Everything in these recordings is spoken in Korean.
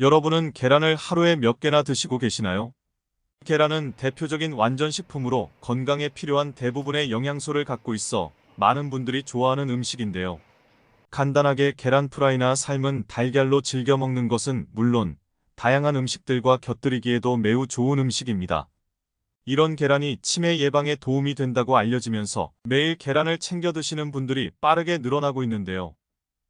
여러분은 계란을 하루에 몇 개나 드시고 계시나요? 계란은 대표적인 완전식품으로 건강에 필요한 대부분의 영양소를 갖고 있어 많은 분들이 좋아하는 음식인데요. 간단하게 계란 프라이나 삶은 달걀로 즐겨 먹는 것은 물론 다양한 음식들과 곁들이기에도 매우 좋은 음식입니다. 이런 계란이 치매 예방에 도움이 된다고 알려지면서 매일 계란을 챙겨 드시는 분들이 빠르게 늘어나고 있는데요.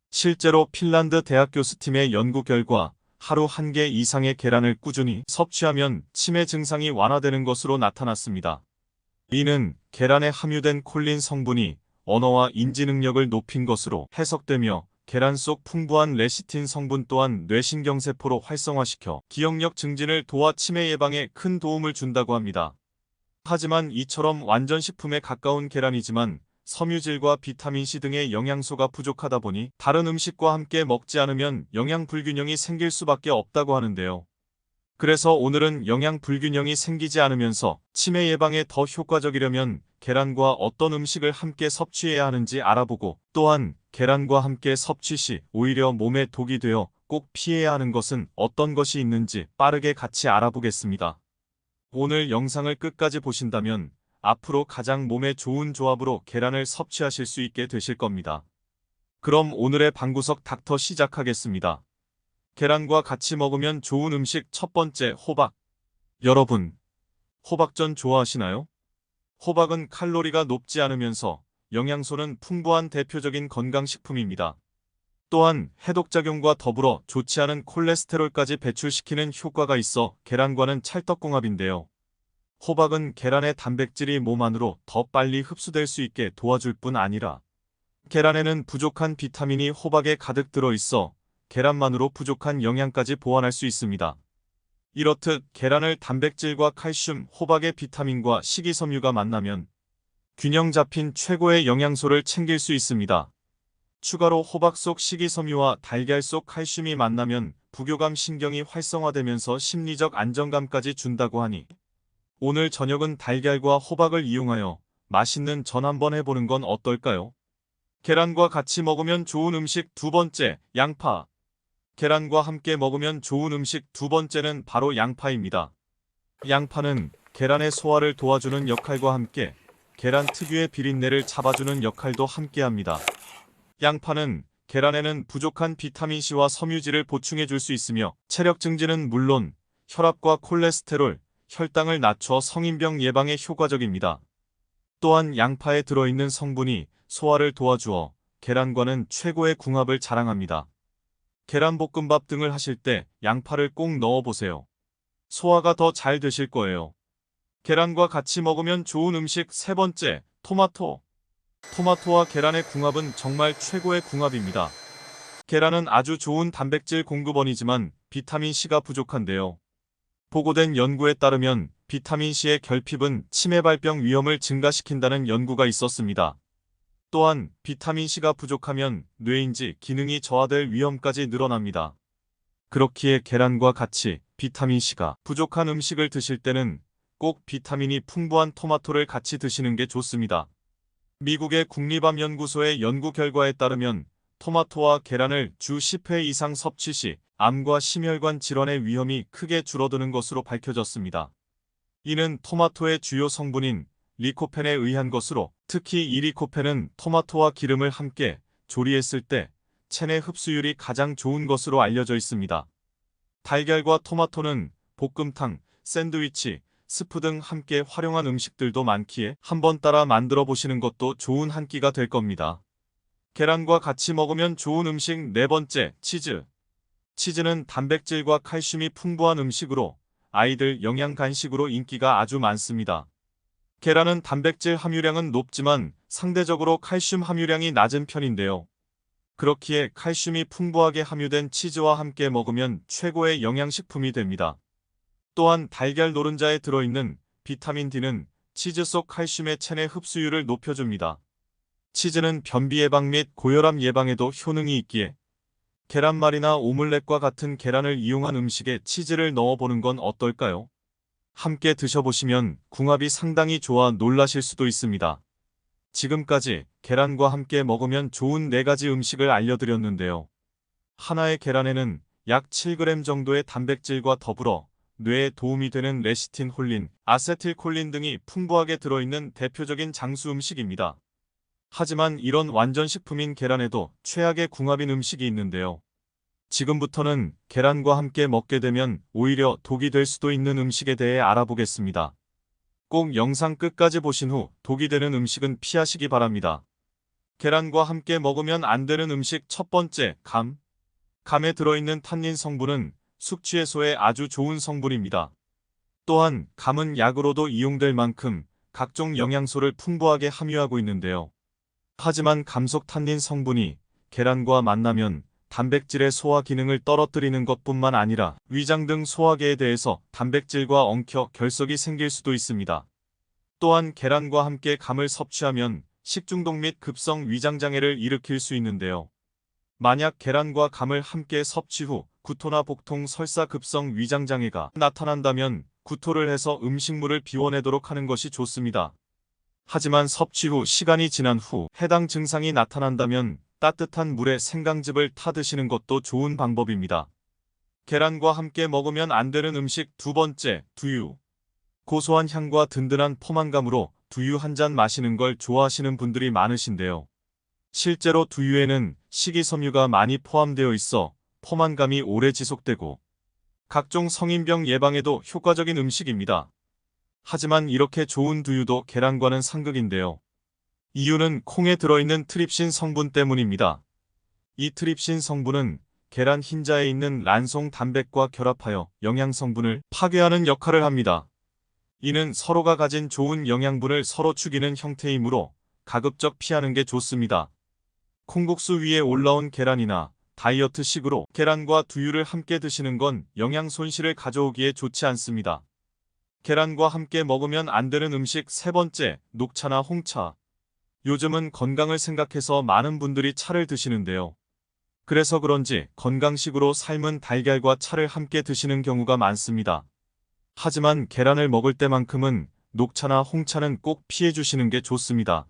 실제로 핀란드 대학 교수팀의 연구 결과 하루 1개 이상의 계란을 꾸준히 섭취하면 치매 증상이 완화되는 것으로 나타났습니다. 이는 계란에 함유된 콜린 성분이 언어와 인지 능력을 높인 것으로 해석되며 계란 속 풍부한 레시틴 성분 또한 뇌신경세포로 활성화시켜 기억력 증진을 도와 치매 예방에 큰 도움을 준다고 합니다. 하지만 이처럼 완전식품에 가까운 계란이지만 섬유질과 비타민C 등의 영양소가 부족하다 보니 다른 음식과 함께 먹지 않으면 영양 불균형이 생길 수밖에 없다고 하는데요. 그래서 오늘은 영양 불균형이 생기지 않으면서 치매 예방에 더 효과적이려면 계란과 어떤 음식을 함께 섭취해야 하는지 알아보고, 또한 계란과 함께 섭취 시 오히려 몸에 독이 되어 꼭 피해야 하는 것은 어떤 것이 있는지 빠르게 같이 알아보겠습니다. 오늘 영상을 끝까지 보신다면 앞으로 가장 몸에 좋은 조합으로 계란을 섭취하실 수 있게 되실 겁니다. 그럼 오늘의 방구석 닥터 시작하겠습니다. 계란과 같이 먹으면 좋은 음식 첫 번째, 호박. 여러분, 호박전 좋아하시나요? 호박은 칼로리가 높지 않으면서 영양소는 풍부한 대표적인 건강식품입니다. 또한 해독작용과 더불어 좋지 않은 콜레스테롤까지 배출시키는 효과가 있어 계란과는 찰떡궁합인데요. 호박은 계란의 단백질이 몸 안으로 더 빨리 흡수될 수 있게 도와줄 뿐 아니라 계란에는 부족한 비타민이 호박에 가득 들어있어 계란만으로 부족한 영양까지 보완할 수 있습니다. 이렇듯 계란을 단백질과 칼슘, 호박의 비타민과 식이섬유가 만나면 균형 잡힌 최고의 영양소를 챙길 수 있습니다. 추가로 호박 속 식이섬유와 달걀 속 칼슘이 만나면 부교감 신경이 활성화되면서 심리적 안정감까지 준다고 하니 오늘 저녁은 달걀과 호박을 이용하여 맛있는 전 한번 해보는 건 어떨까요? 계란과 같이 먹으면 좋은 음식 두 번째, 양파. 계란과 함께 먹으면 좋은 음식 두 번째는 바로 양파입니다. 양파는 계란의 소화를 도와주는 역할과 함께 계란 특유의 비린내를 잡아주는 역할도 함께합니다. 양파는 계란에는 부족한 비타민C와 섬유질을 보충해 줄 수 있으며 체력 증진은 물론 혈압과 콜레스테롤, 혈당을 낮춰 성인병 예방에 효과적입니다. 또한 양파에 들어있는 성분이 소화를 도와주어 계란과는 최고의 궁합을 자랑합니다. 계란볶음밥 등을 하실 때 양파를 꼭 넣어보세요. 소화가 더 잘 되실 거예요. 계란과 같이 먹으면 좋은 음식 세 번째, 토마토. 토마토와 계란의 궁합은 정말 최고의 궁합입니다. 계란은 아주 좋은 단백질 공급원이지만 비타민C가 부족한데요. 보고된 연구에 따르면 비타민C의 결핍은 치매 발병 위험을 증가시킨다는 연구가 있었습니다. 또한 비타민C가 부족하면 뇌인지 기능이 저하될 위험까지 늘어납니다. 그렇기에 계란과 같이 비타민C가 부족한 음식을 드실 때는 꼭 비타민이 풍부한 토마토를 같이 드시는 게 좋습니다. 미국의 국립암연구소의 연구 결과에 따르면 토마토와 계란을 주 10회 이상 섭취 시 암과 심혈관 질환의 위험이 크게 줄어드는 것으로 밝혀졌습니다. 이는 토마토의 주요 성분인 리코펜에 의한 것으로, 특히 이 리코펜은 토마토와 기름을 함께 조리했을 때 체내 흡수율이 가장 좋은 것으로 알려져 있습니다. 달걀과 토마토는 볶음탕, 샌드위치, 스프 등 함께 활용한 음식들도 많기에 한번 따라 만들어 보시는 것도 좋은 한 끼가 될 겁니다. 계란과 같이 먹으면 좋은 음식 네 번째, 치즈. 치즈는 단백질과 칼슘이 풍부한 음식으로 아이들 영양 간식으로 인기가 아주 많습니다. 계란은 단백질 함유량은 높지만 상대적으로 칼슘 함유량이 낮은 편인데요. 그렇기에 칼슘이 풍부하게 함유된 치즈와 함께 먹으면 최고의 영양식품이 됩니다. 또한 달걀 노른자에 들어있는 비타민 D는 치즈 속 칼슘의 체내 흡수율을 높여줍니다. 치즈는 변비 예방 및 고혈압 예방에도 효능이 있기에 계란말이나 오믈렛과 같은 계란을 이용한 음식에 치즈를 넣어보는 건 어떨까요? 함께 드셔보시면 궁합이 상당히 좋아 놀라실 수도 있습니다. 지금까지 계란과 함께 먹으면 좋은 4가지 음식을 알려드렸는데요. 하나의 계란에는 약 7g 정도의 단백질과 더불어 뇌에 도움이 되는 레시틴, 홀린, 아세틸콜린 등이 풍부하게 들어있는 대표적인 장수 음식입니다. 하지만 이런 완전식품인 계란에도 최악의 궁합인 음식이 있는데요. 지금부터는 계란과 함께 먹게 되면 오히려 독이 될 수도 있는 음식에 대해 알아보겠습니다. 꼭 영상 끝까지 보신 후 독이 되는 음식은 피하시기 바랍니다. 계란과 함께 먹으면 안 되는 음식 첫 번째, 감. 감에 들어있는 탄닌 성분은 숙취 해소에 아주 좋은 성분입니다. 또한 감은 약으로도 이용될 만큼 각종 영양소를 풍부하게 함유하고 있는데요. 하지만 감속 탄닌 성분이 계란과 만나면 단백질의 소화 기능을 떨어뜨리는 것뿐만 아니라 위장 등 소화계에 대해서 단백질과 엉켜 결석이 생길 수도 있습니다. 또한 계란과 함께 감을 섭취하면 식중독 및 급성 위장장애를 일으킬 수 있는데요. 만약 계란과 감을 함께 섭취 후 구토나 복통, 설사, 급성 위장장애가 나타난다면 구토를 해서 음식물을 비워내도록 하는 것이 좋습니다. 하지만 섭취 후 시간이 지난 후 해당 증상이 나타난다면 따뜻한 물에 생강즙을 타 드시는 것도 좋은 방법입니다. 계란과 함께 먹으면 안 되는 음식 두 번째, 두유. 고소한 향과 든든한 포만감으로 두유 한 잔 마시는 걸 좋아하시는 분들이 많으신데요. 실제로 두유에는 식이섬유가 많이 포함되어 있어 포만감이 오래 지속되고 각종 성인병 예방에도 효과적인 음식입니다. 하지만 이렇게 좋은 두유도 계란과는 상극인데요. 이유는 콩에 들어있는 트립신 성분 때문입니다. 이 트립신 성분은 계란 흰자에 있는 란송 단백과 결합하여 영양 성분을 파괴하는 역할을 합니다. 이는 서로가 가진 좋은 영양분을 서로 죽이는 형태이므로 가급적 피하는 게 좋습니다. 콩국수 위에 올라온 계란이나 다이어트식으로 계란과 두유를 함께 드시는 건 영양 손실을 가져오기에 좋지 않습니다. 계란과 함께 먹으면 안 되는 음식 세 번째, 녹차나 홍차. 요즘은 건강을 생각해서 많은 분들이 차를 드시는데요. 그래서 그런지 건강식으로 삶은 달걀과 차를 함께 드시는 경우가 많습니다. 하지만 계란을 먹을 때만큼은 녹차나 홍차는 꼭 피해 주시는 게 좋습니다.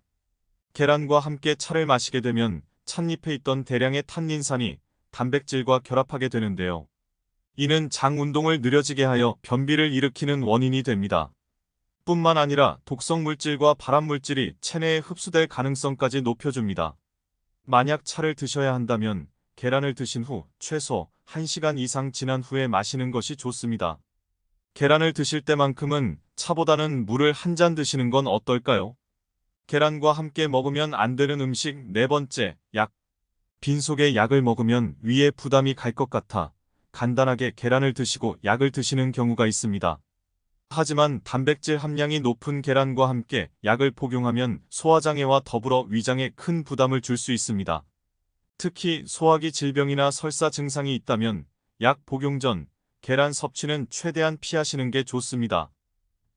계란과 함께 차를 마시게 되면 찻잎에 있던 대량의 탄닌산이 단백질과 결합하게 되는데요. 이는 장 운동을 느려지게 하여 변비를 일으키는 원인이 됩니다. 뿐만 아니라 독성 물질과 발암물질이 체내에 흡수될 가능성까지 높여줍니다. 만약 차를 드셔야 한다면 계란을 드신 후 최소 1시간 이상 지난 후에 마시는 것이 좋습니다. 계란을 드실 때만큼은 차보다는 물을 한 잔 드시는 건 어떨까요? 계란과 함께 먹으면 안 되는 음식 네 번째, 약. 빈속에 약을 먹으면 위에 부담이 갈 것 같아 간단하게 계란을 드시고 약을 드시는 경우가 있습니다. 하지만 단백질 함량이 높은 계란과 함께 약을 복용하면 소화장애와 더불어 위장에 큰 부담을 줄 수 있습니다. 특히 소화기 질병이나 설사 증상이 있다면 약 복용 전 계란 섭취는 최대한 피하시는 게 좋습니다.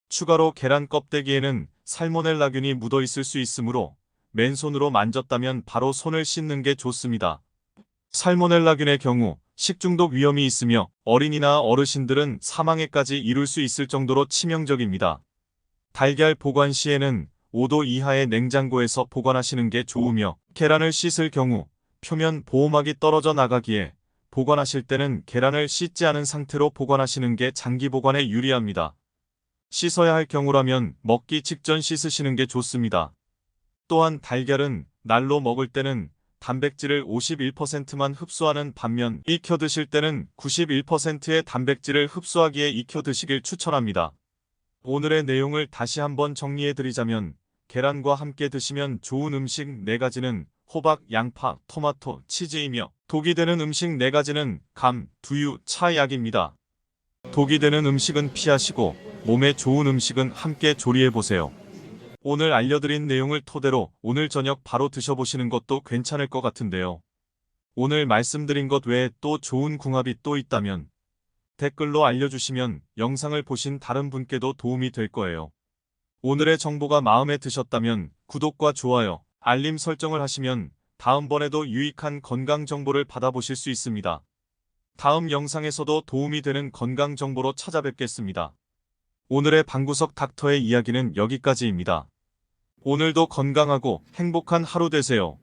추가로 계란 껍데기에는 살모넬라균이 묻어 있을 수 있으므로 맨손으로 만졌다면 바로 손을 씻는 게 좋습니다. 살모넬라균의 경우 식중독 위험이 있으며 어린이나 어르신들은 사망에까지 이를 수 있을 정도로 치명적입니다. 달걀 보관 시에는 5도 이하의 냉장고에서 보관하시는 게 좋으며 계란을 씻을 경우 표면 보호막이 떨어져 나가기에 보관하실 때는 계란을 씻지 않은 상태로 보관하시는 게 장기 보관에 유리합니다. 씻어야 할 경우라면 먹기 직전 씻으시는 게 좋습니다. 또한 달걀은 날로 먹을 때는 단백질을 51%만 흡수하는 반면 익혀 드실 때는 91%의 단백질을 흡수하기에 익혀 드시길 추천합니다. 오늘의 내용을 다시 한번 정리해 드리자면 계란과 함께 드시면 좋은 음식 4가지는 호박, 양파, 토마토, 치즈이며 독이 되는 음식 4가지는 감, 두유, 차, 약입니다. 독이 되는 음식은 피하시고 몸에 좋은 음식은 함께 조리해 보세요. 오늘 알려드린 내용을 토대로 오늘 저녁 바로 드셔보시는 것도 괜찮을 것 같은데요. 오늘 말씀드린 것 외에 또 좋은 궁합이 또 있다면 댓글로 알려주시면 영상을 보신 다른 분께도 도움이 될 거예요. 오늘의 정보가 마음에 드셨다면 구독과 좋아요, 알림 설정을 하시면 다음번에도 유익한 건강 정보를 받아보실 수 있습니다. 다음 영상에서도 도움이 되는 건강 정보로 찾아뵙겠습니다. 오늘의 방구석 닥터의 이야기는 여기까지입니다. 오늘도 건강하고 행복한 하루 되세요.